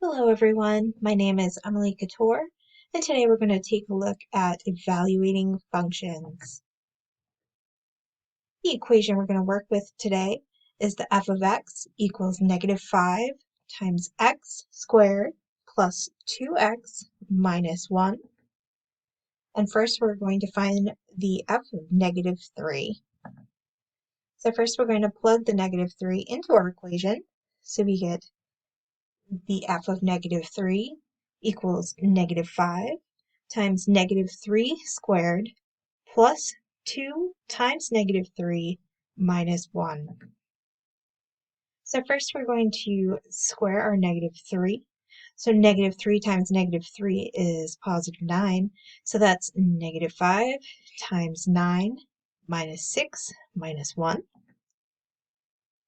Hello everyone, my name is Emily Couture, and today we're going to take a look at evaluating functions. The equation we're going to work with today is the f of x equals -5 times x squared plus 2x minus 1. And first we're going to find the f of -3. So first we're going to plug the -3 into our equation, so we get the f of -3 equals -5 times -3 squared plus 2 times -3 minus 1. So first we're going to square our -3. So -3 times -3 is +9. So that's -5 times 9 minus 6 minus 1.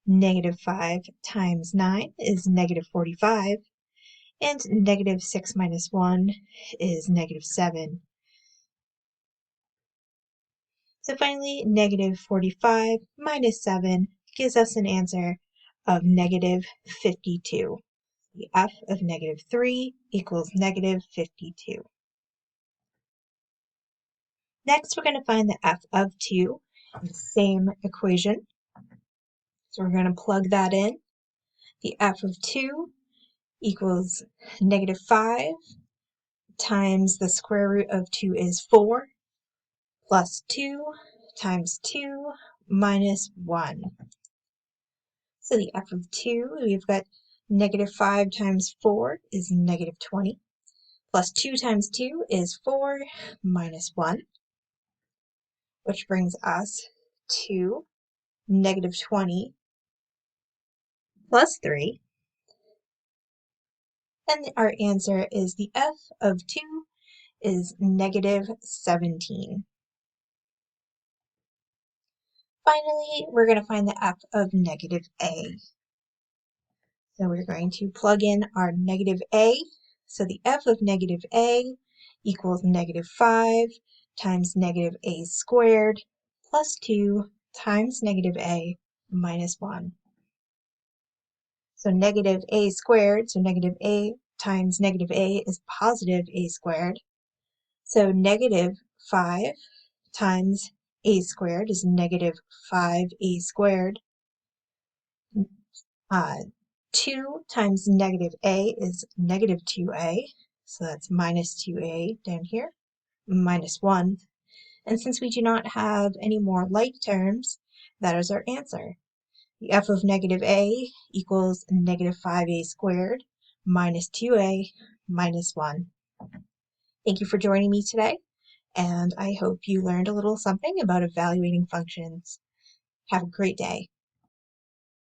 -5 times 9 is -45. And -6 minus 1 is -7. So finally, -45 minus 7 gives us an answer of -52. The f of -3 equals -52. Next, we're going to find the f of 2 in the same equation. So we're going to plug that in. The f of 2 equals -5 times the square root of 2 is 4. Plus 2 times 2 minus 1. So the f of 2, we've got -5 times 4 is -20. Plus 2 times 2 is 4 minus 1, which brings us to -20 plus 3. And our answer is the f of 2 is -17. Finally, we're going to find the f of -a. So we're going to plug in our -a. So the f of -a equals -5 times -a squared plus 2 times -a minus 1. So -a squared, so -a times -a is +a squared. So -5 times a squared is -5a squared. 2 times -a is -2a, so that's minus 2a down here, minus 1. And since we do not have any more like terms, that is our answer. The f of -a equals -5a squared minus 2a minus 1. Thank you for joining me today, and I hope you learned a little something about evaluating functions. Have a great day.